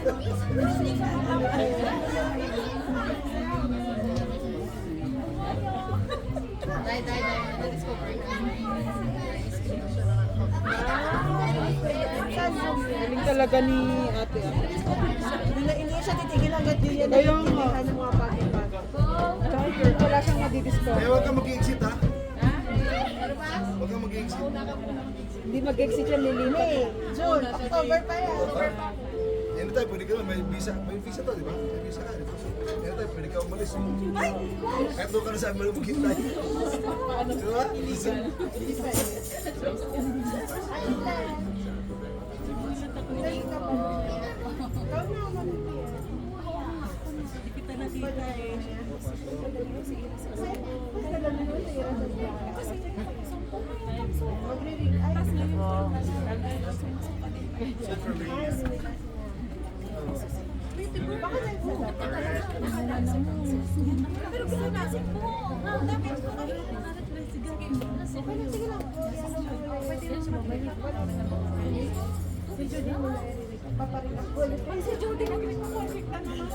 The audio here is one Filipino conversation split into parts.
Galing talaga ni ate. Hindi siya titigil hanggat yun yan. Kaya nga. Ng mga bagay-bagay. Wala siyang madidiscover. Kaya huwag kang mag-i-exit ha? Huwag kang mag-i-exit. Hindi mag-exit yan ni Lina eh. June, October pa yan. Yan na tayo, pwede ka may visa to, di ba? May visa ka, di ba? Yan na tayo, pwede ka umalis. Kahit doon ka na sa amin, maghintay. Di ba? Si Judy na perfect na naman.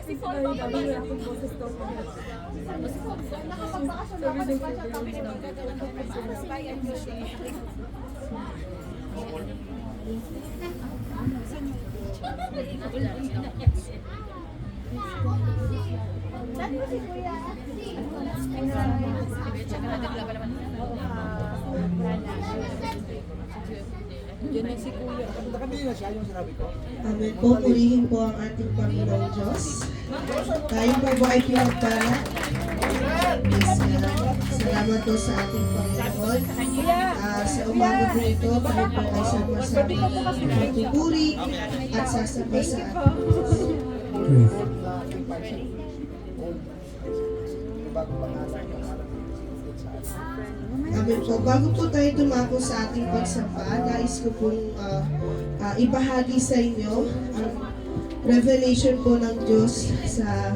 Si Paul pa ba niya akong boses to? Nakapagpakasyon na ako pa siya kami ng magdadala ng Christmas by and Judy. Dati si Kuya. Diyan na si Kuya. Nakabili na siya yung sinabi ko. Amen po, purihin po ang ating Panginoong Diyos. Tayo po po ay pinagpala. Salamat po sa ating Panginoon. Sa umaga po ito, tayo po ay sama-sama magpupuri at sasabay sa ating Diyos. Amen po. Bago po tayo dumako sa ating pagsamba, nais ko pong ibahagi sa inyo ang revelation po ng Diyos sa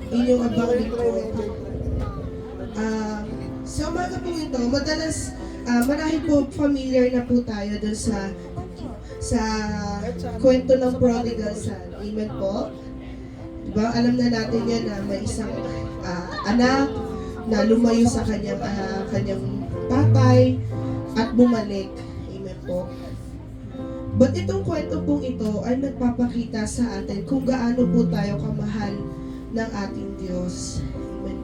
inyong abang lingkod. Sa umaga po ito, madalas, marahil po familiar na po tayo dun sa kwento ng prodigal son. Amen po. Diba? Alam na natin yan na may isang anak na lumayo sa kanyang tatay at bumalik. Amen po. But itong kwento pong ito ay nagpapakita sa atin kung gaano po tayo kamahal ng ating Diyos. Amen.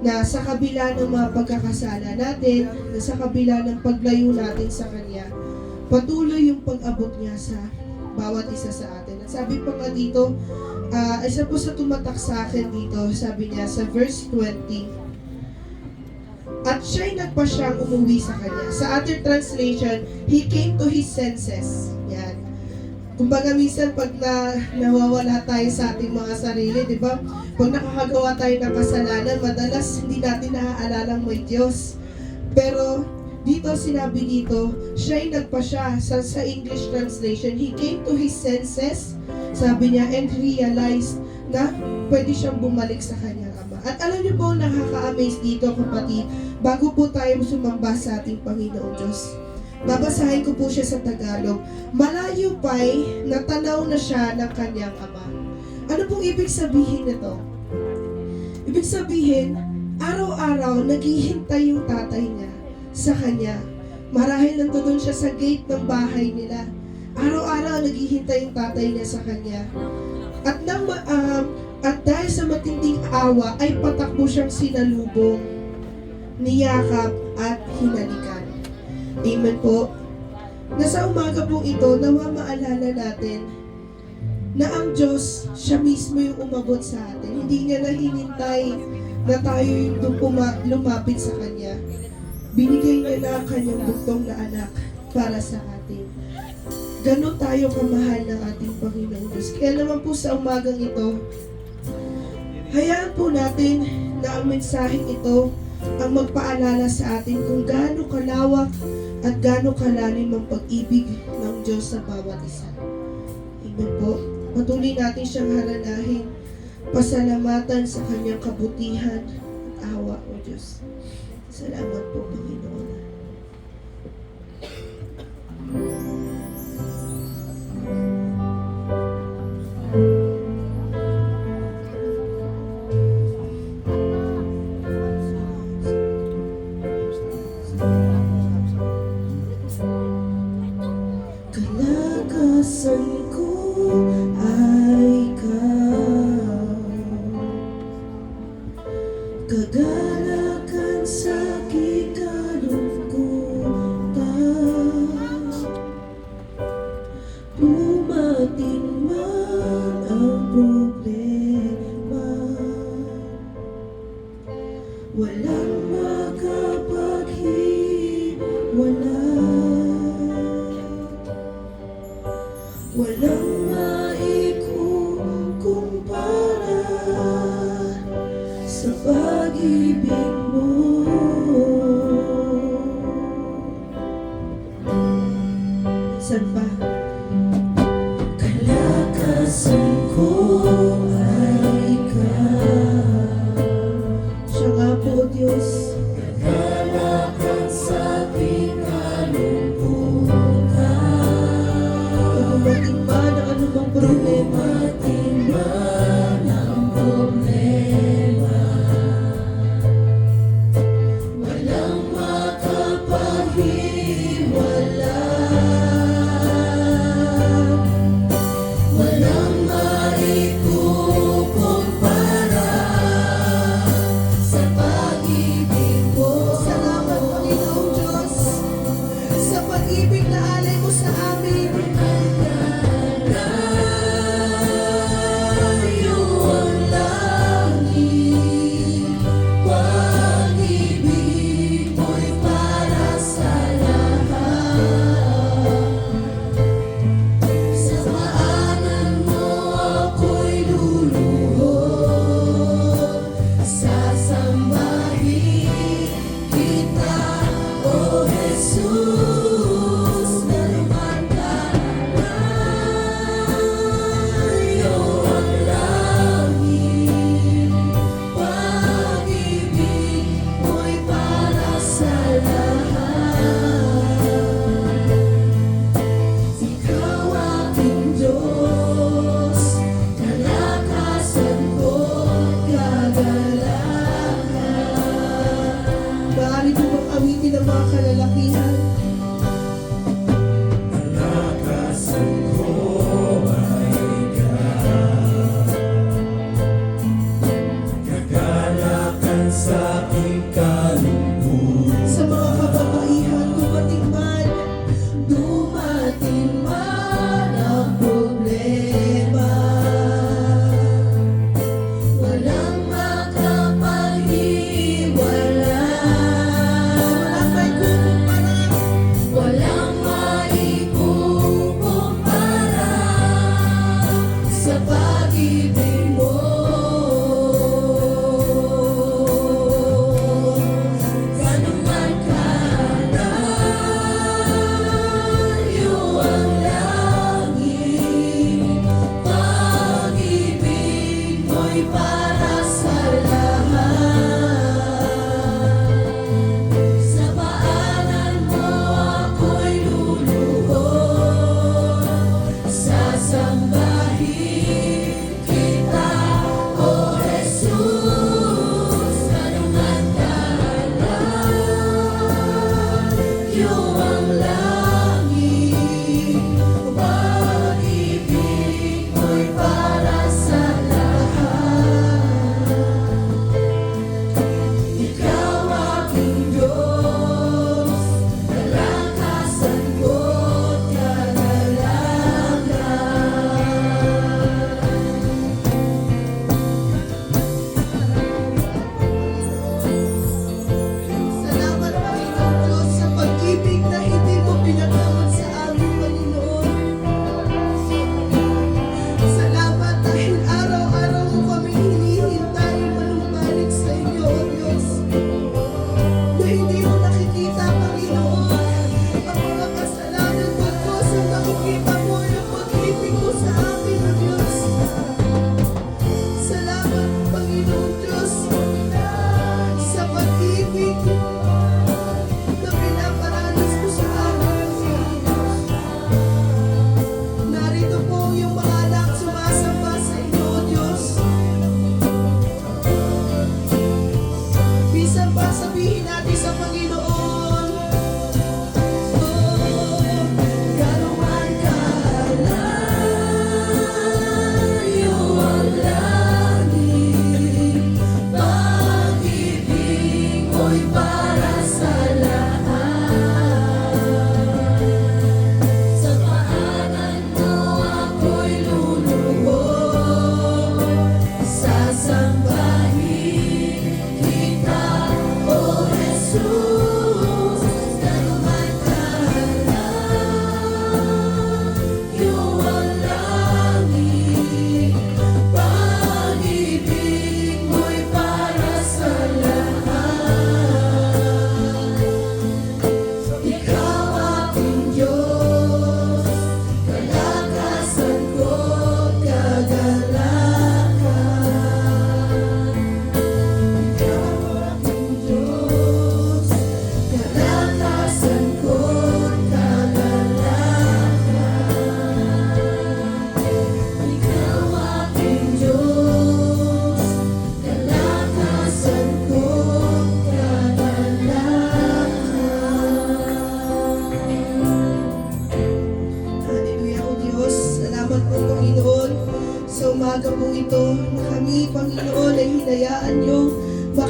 Na sa kabila ng mga pagkakasala natin, na sa kabila ng paglayo natin sa Kanya, patuloy yung pag-abot niya sa bawat isa sa atin. At sabi pa nga dito, isa po sa tumatak sa akin dito, sabi niya sa verse 20, at siya'y nagpasyang umuwi sa kanya. Sa other translation, he came to his senses. Yan. Kumbaga minsan pag nawawala tayo sa ating mga sarili, di ba? Pag nakakagawa tayo ng kasalanan, madalas hindi natin naaalala may Diyos. Pero dito sinabi dito, siya'y nagpasya. Sa English translation, he came to his senses. Sabi niya, and realized na pwede siyang bumalik sa kanyang ama. At alam niyo po, nakaka-amaze dito kapatid, bago po tayo sumamba sa ating Panginoong Diyos. Babasahin ko po siya sa Tagalog. Malayo pa'y natanaw na siya ng kanyang ama. Ano pong ibig sabihin nito? Ibig sabihin, araw-araw naghihintay yung tatay niya sa kanya. Marahil nandoon siya sa gate ng bahay nila. Araw-araw naghihintay yung tatay niya sa kanya. At dahil sa matinding awa ay patakbo siyang sinalubong, niyakap at hinalikan. Amen po. Nasa umaga pong ito, nawa maalala natin na ang Diyos, siya mismo yung umabot sa atin. Hindi niya na hinintay na tayo yung lumapit sa Kanya. Binigay niya na ang Kanyang bugtong na anak para sa atin. Ganon tayo kamahal ng ating Panginoong Diyos. Kaya naman po sa umagang ito, hayaan po natin na ang mensaheng ito ang magpaalala sa atin kung gaano kalawak at gaano kalalim ang pag-ibig ng Diyos sa bawat isa. Amen po. Patuloy natin siyang halalahin, pasalamatan sa kanyang kabutihan at awa, O Diyos. Salamat po, Panginoon. Kalakasan ko ay ikaw, kagalakan sa aking kalungkutan. Dumating man ang problema, walang makapaghiwalay, walang maikukumpara sa pag-ibig mo. Minsan pa, kalakasan ko ay ikaw. Siya nga po, Diyos. Kagalakan sa aking kalungkutan. Dumating man ang anumang problema, dumating man ang problema, walang makapaghiwalay, walang maikukumpara sa pag-ibig mo. Salamat, Panginoong Diyos, sa pag-ibig na alay mo sa amin. Layo ang langit, pag-ibig mo'y para sa lahat. Sa paanan mo ako'y luluhod, sasambahin kita, O Jesus, na lumantala. Layo ang langit, pag-ibig mo'y para sa lahat. Ikaw aking Diyos, kalakasan ko, kagalakan. Maaari ko bang awitin ang mga kalalakihan? Kalakasan ko ay ikaw, kagalakan sa aking kalungkutan. Sa mga kababaihan, dumating man ang problema, walang makapaghiwalay, walang maikukumpara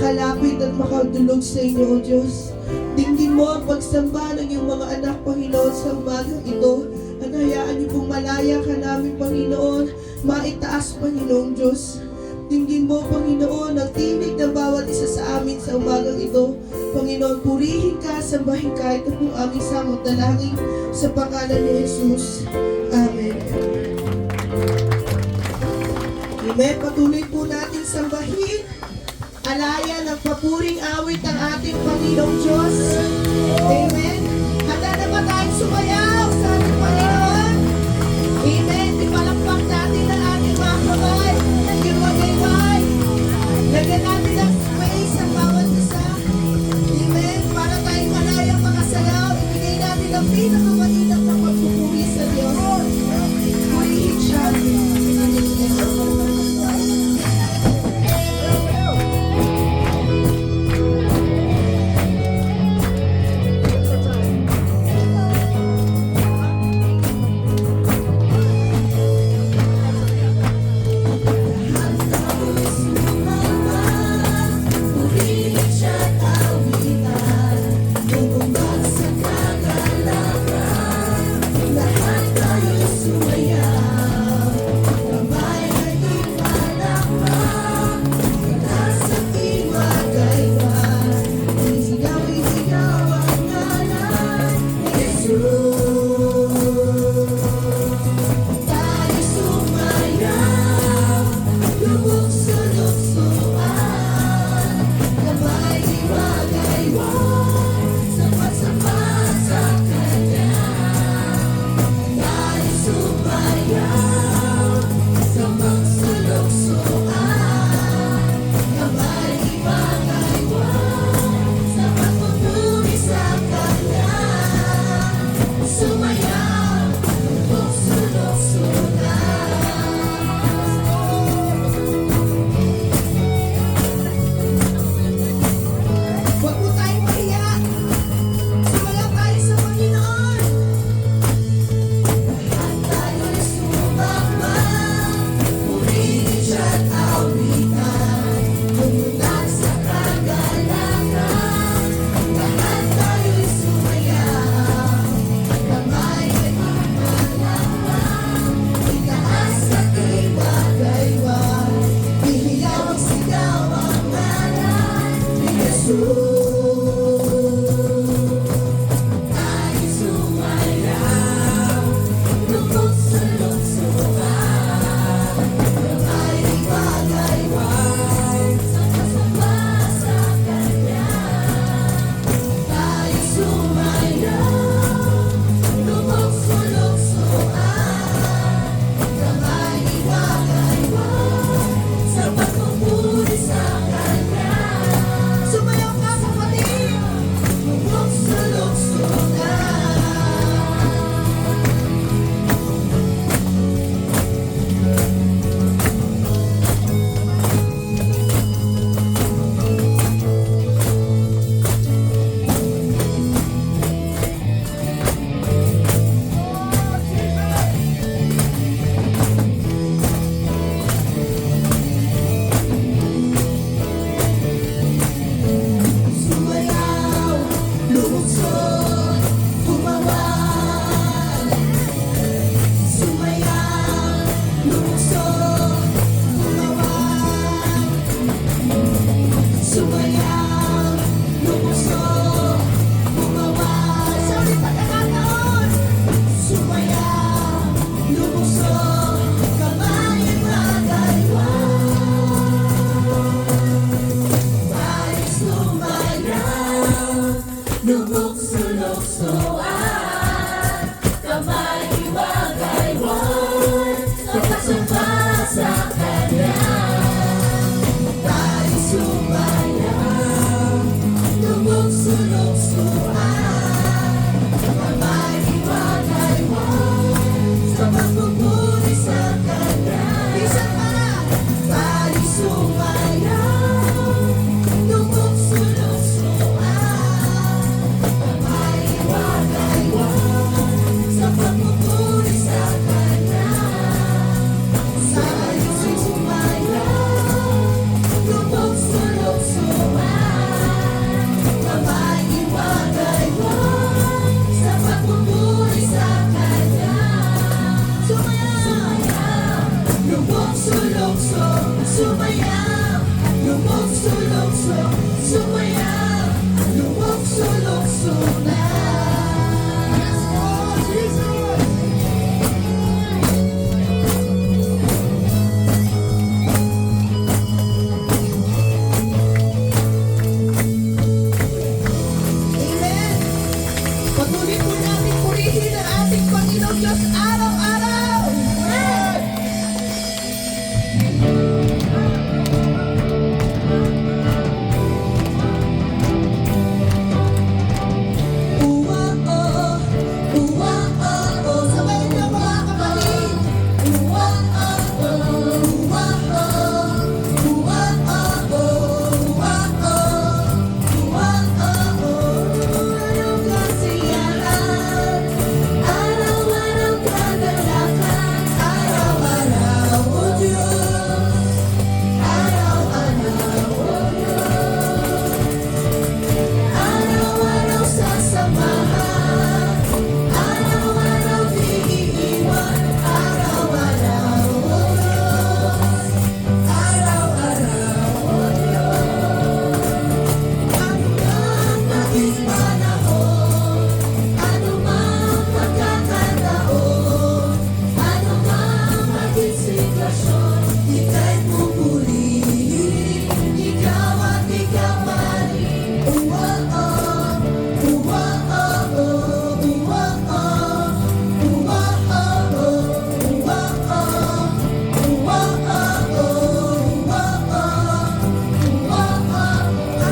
makalapit at makadulog sa inyo, O Diyos. Dinggin mo ang pagsamba ng iyong mga anak, Panginoon, sa umagang ito. At hayaan niyo pong malaya ka namin, Panginoon. Maitaas, Panginoong Diyos. Dinggin mo, Panginoon, ang tinig ng bawat isa sa amin sa umagang ito. Panginoon, purihin ka, sambahin ka. Ito po aming samot dalangin sa pangalan ni Jesus. Amen. Amen. Patuloy po natin sambahin. Alaya ng papuring awit ang ating Panginoong Diyos. Amen. Handa na ba tayong sumayaw sa ating Panginoon? Amen. Ipalakpak natin ang ating mga kamay. Giwagayway. Lagyan natin ang space sa bawat isa. Amen. Para tayong malayang makasayaw, ibigay natin ang pinakamainang na pagpupuri sa Diyos. Purihin siya. Kamay, wagay, wagay. Sabay po natin purihin ang ating Panginoong Diyos araw-araw! Amen! Sabay niyo mga kapatid! Anong kasiyahan, araw-araw kagalakan, araw-araw o Diyos, araw-araw o Diyos, araw-araw sasamahan, araw-araw di iiwan, araw-araw o Diyos, araw-araw o Diyos. Anumang maging panahon, anumang pagkakataon, anumang maging sitwasyon, ika'y pupurihin, ikaw at ikaw maaaring.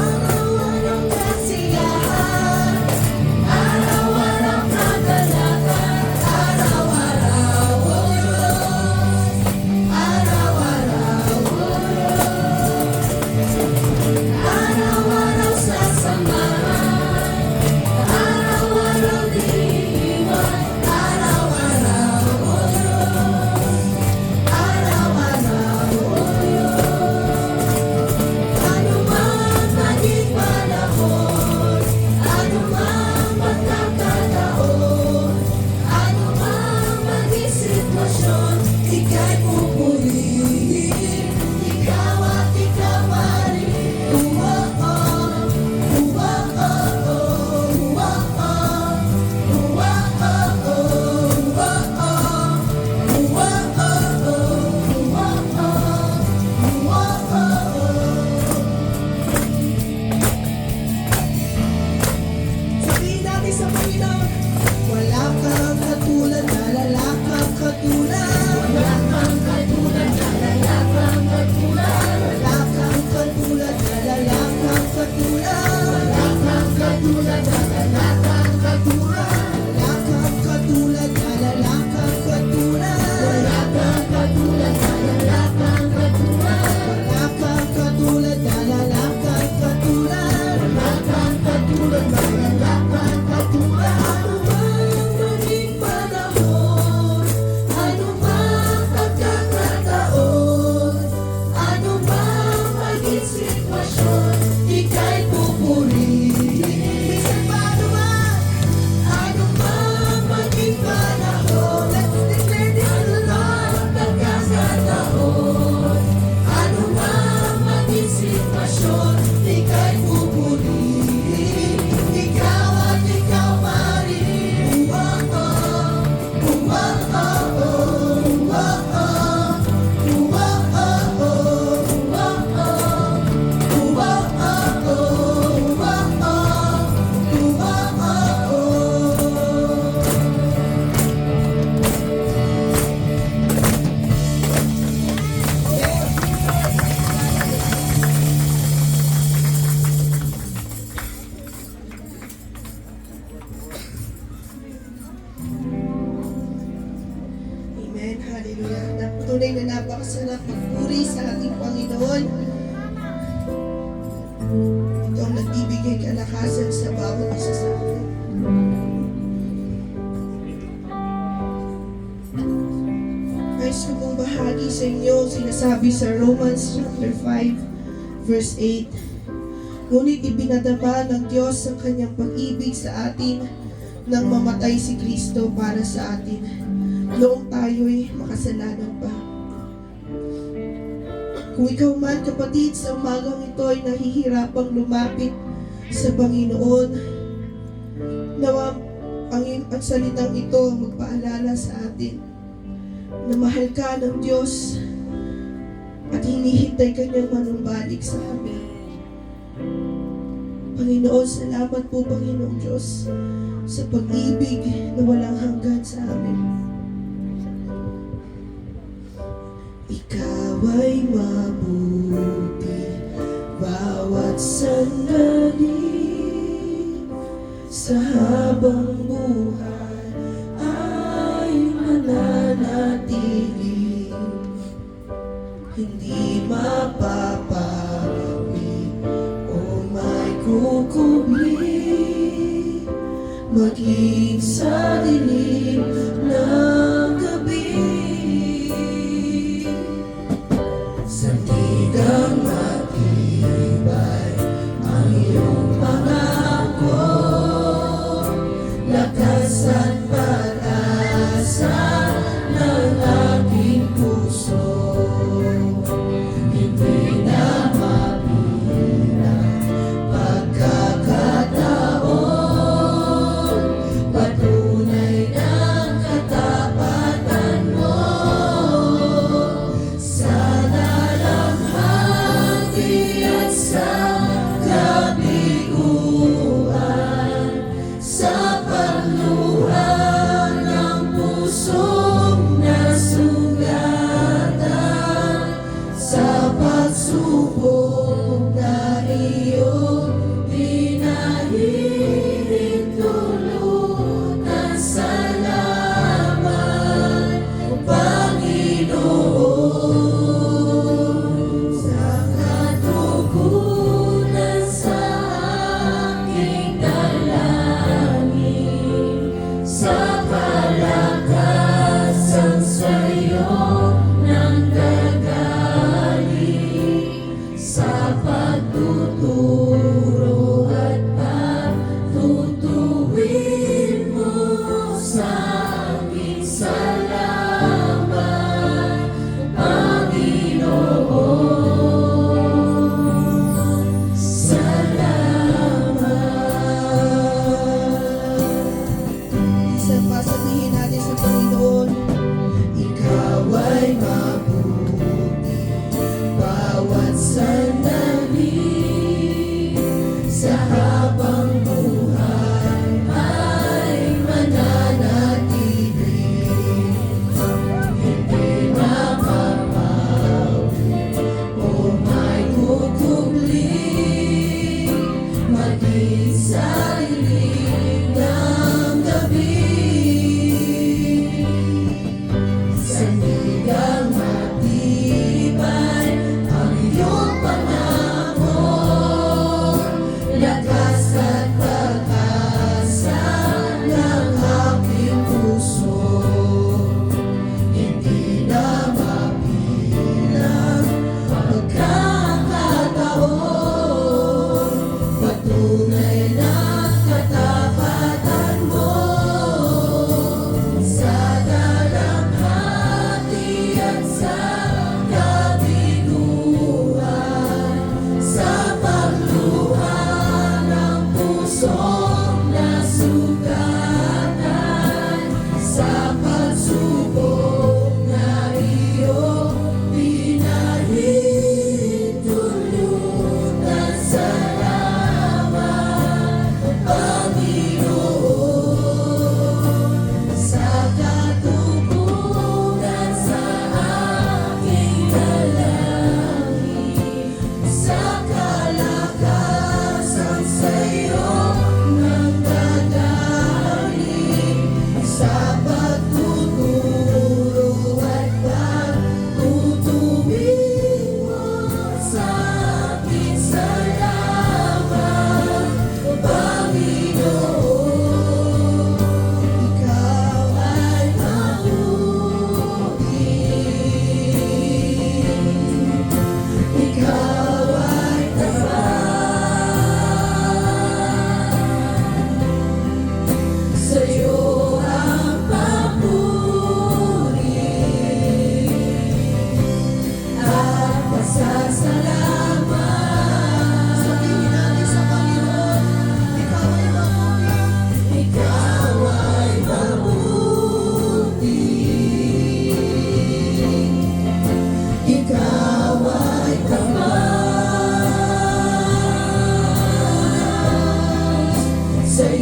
Araw-araw kasiyahan, araw-araw kagalakan, araw-araw o Diyos, araw-araw o Diyos, araw-araw sasamahan, araw-araw di iiwan, araw-araw o Diyos, araw-araw o Diyos. Anumang maging panahon, anumang pagkakataon, anumang maging sitwasyon, ika'y pupurihin, ikaw at ikaw maaaring. Sabihin natin sa Panginoon, wala kang katulad, wala kang katulad. Wala kang katulad, wala kang katulad. Wala kang katulad, wala kang katulad. Wala kang katulad, wala kang katulad. Wala kang katulad, wala kang katulad. Wala kang katulad, wala kang katulad. Wala kang katulad, wala kang katulad. Wala kang katulad, wala kang katulad. Anumang maging panahon, anumang pagkakataon, anumang maging sitwasyon, ika'y pupurihin. Minsan pa anuman, anumang maging panahon, let's declare this. Anumang pagkakataon, anumang maging sitwasyon, ika'y pupurihin, ikaw at ikaw maaaring. Amen. Hallelujah. Tunay na napakasarap magpuri sa ating Panginoon. Ito ang nagbibigay kalakasan sa bawat isa sa atin. Nais ko pong bahagi sa inyo, sinasabi sa Romans chapter 5, verse 8. Ngunit ipinadama ng Diyos ang kanyang pag-ibig sa atin nang mamatay si Kristo para sa atin, noong tayo'y makasalanan pa. Kung ikaw man, kapatid, sa umagang ito ay nahihirapang lumapit sa Panginoon, nawa ang salitang ito magpaalala sa atin na mahal ka ng Diyos at hinihintay ka niyang manumbalik sa amin. Panginoon, salamat po, Panginoong Diyos, sa pag-ibig na walang hanggan sa amin. Ikaw ay mabuti bawat sandali sa habang buhay ay mananatili, hindi mapapawi o may kukubli, maging sa dilim ng gabi. Sandigang matibay ang iyong pangako, lakas at pag-asa ng aking puso. Hindi na mabilang pagkakataon, patunay ng katapatan mo. Sana lang hanggang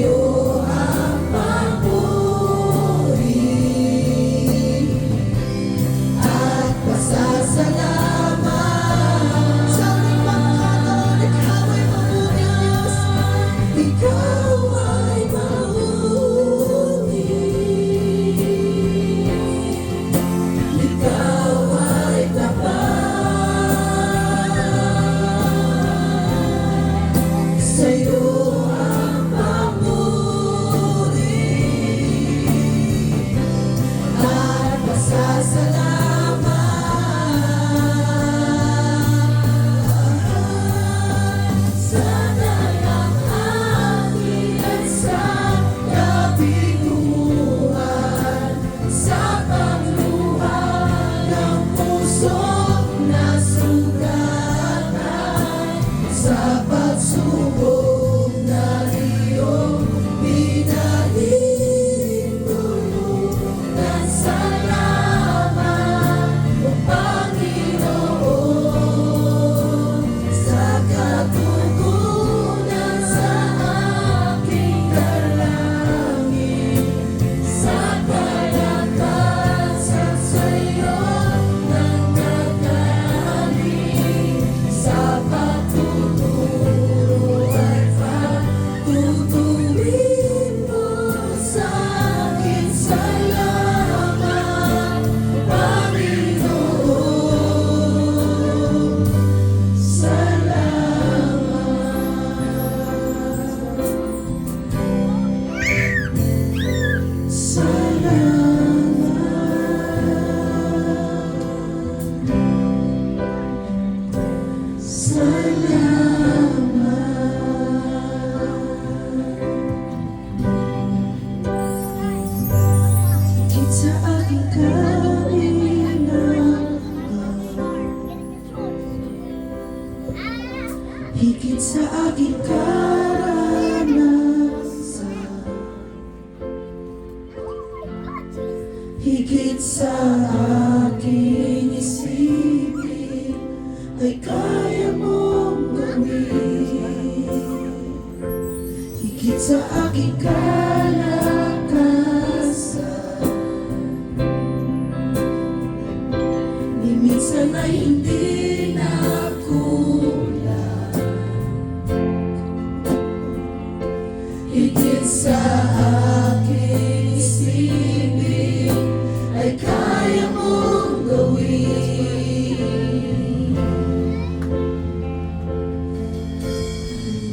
sa'yo ang papuri at pasasalamat. Sa ating pagkakataon, ikaw ay mabuting Diyos. Ikaw ay mabuti. Ikaw ay tapat. Sa'yo ang papuri at pasasalamat. Sana lang akin at sa kabiguan, sa pagluhan ng pusong nasugatan, sa pagsubok na iyong pinahintulutan. Salamat, O Panginoon, sa katugunan sa aking dalangin, sa kalakasan sa'yo nanggagaling, sa pagtuturo at pagtutuwid mo sa akin. Salamat, Panginoon. Higit sa aking kalinangan, higit sa aking karanasan, higit sa aking isipin, ay kaya mong gawin. Higit sa aking kalakasan, ni minsan ay hindi nakulang. Higit sa aking isipin, ay kaya mong gawin.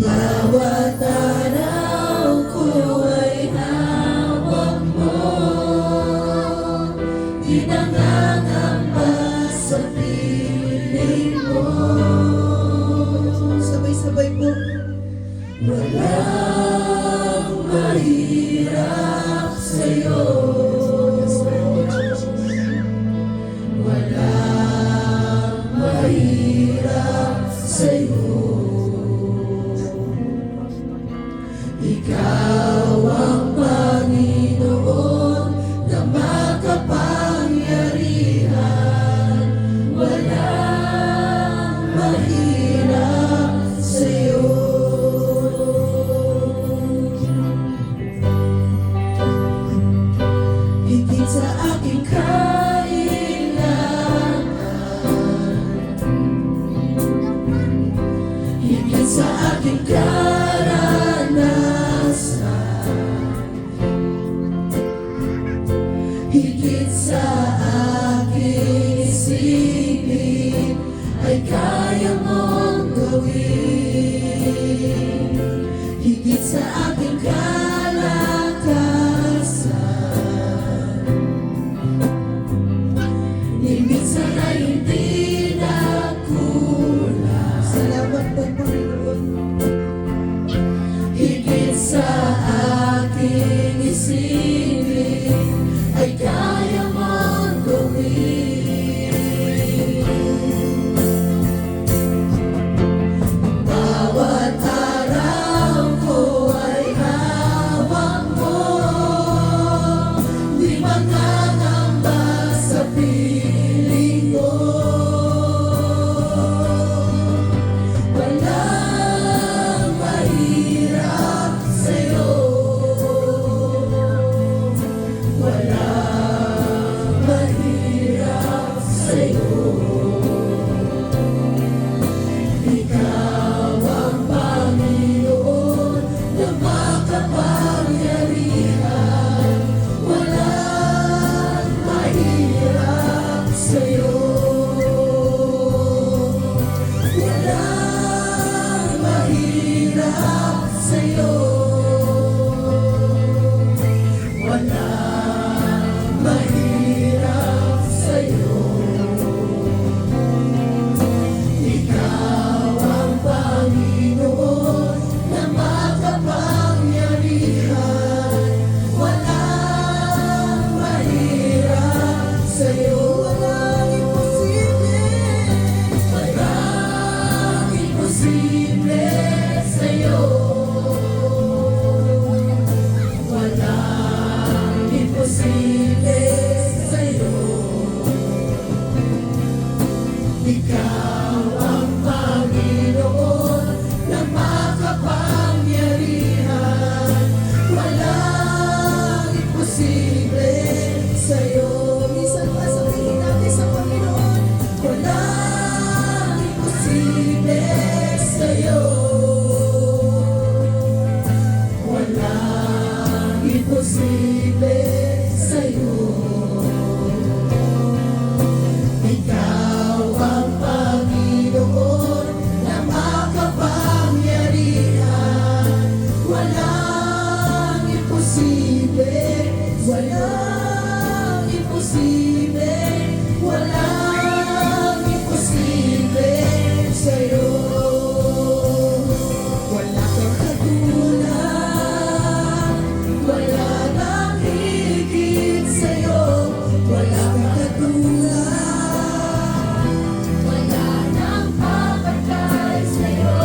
Bawat araw ko ay hawak mo, di nangangamba sa piling mo. Sabay-sabay po. Walang mahirap sa'yo. Walang mahirap sa'yo. Ikaw ang Panginoon na makapangyarihan. Walang mahirap sa'yo. Higit sa aking kailangan, higit sa aking karanasan, higit sa aking isipin, ay kaya mong gawin. Higit sa aking kalakasan, ni minsan ay hindi nakulang. Salamat po, Panginoon. Higit sa aking isipin, ay kaya mong gawin. Bawat araw ko ay hawak mo, di mangangamba sa piling mo. Walang mahirap sa'yo. imposible sa'yo. Minsan pa sabihin natin sa Panginoon, walang imposible sa'yo. Walang imposible sa'yo. Ikaw ang Panginoon na makapangyarihan. Walang imposible, walang imposible, walang imposible sa'yo. Wala kang katulad, wala nang higit sa'yo. Wala kang katulad, wala nang papatay sa'yo.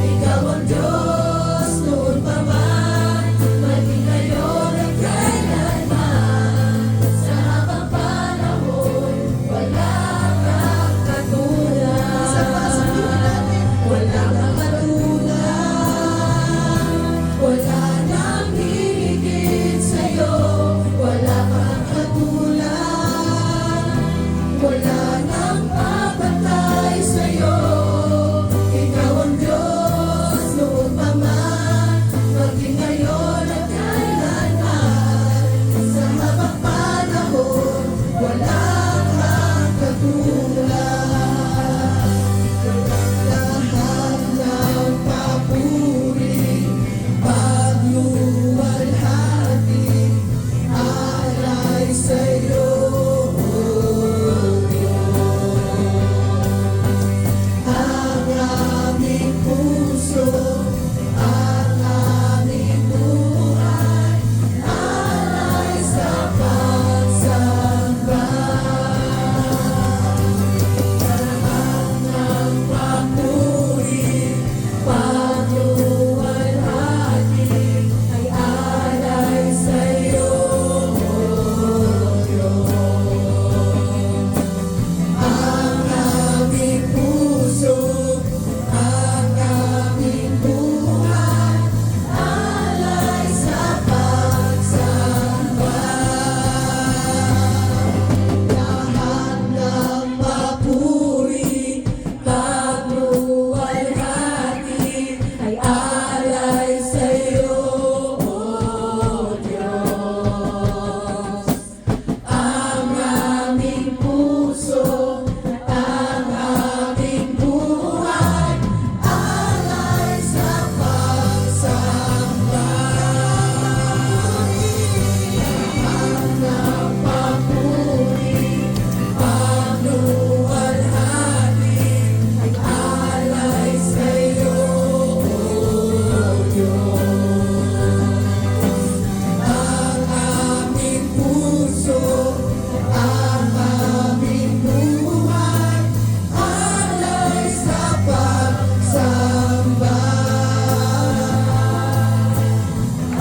Ikaw ang Diyos noon pa man, maging ngayon at kailanman. Sa habang panahon, wala kang katulad. Wala kang katulad, wala nang higit sa'yo. Wala kang katulad, wala nang papatay sa'yo. Ikaw ang Diyos noon pa man, maging ngayon at kailanman. Sa habang panahon, wala kang katulad. Lahat ng papuri, pagluwalhati, alay sa'yo. Ang aming puso, ang aming buhay, alay sa pagsamba. Lahat ng papuri, pagluwalhati, ay alay sa'yo, ang aming puso, ang aming buhay, alay sa pagsamba. Lahat ng papuri, pagluwalhati, ay alay sa'yo, O Diyos. Ang aming puso, ang aming buhay, alay sa pagsamba. Lahat ng papuri, pagluwalhati, ay alay sa'yo, O Diyos. Ang aming puso, ang aming buhay, alay sa pagsamba.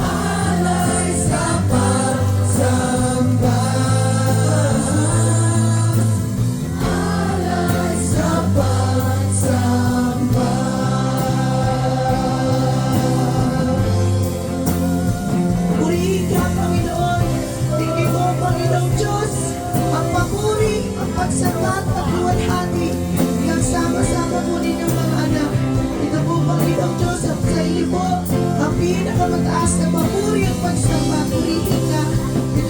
Alay sa pagsamba. Alay sa pagsamba. Purihin ka, Panginoon. Tingin mo, Panginoong Diyos, ang papuri, ang pagsamba at pagluwalhati. Nagsama-sama po ninyong mga anak. Ito po, Panginoong Diyos, at sa iyo po, ang pinakamataas na papuri at pagsamba. Purihin ka. Ito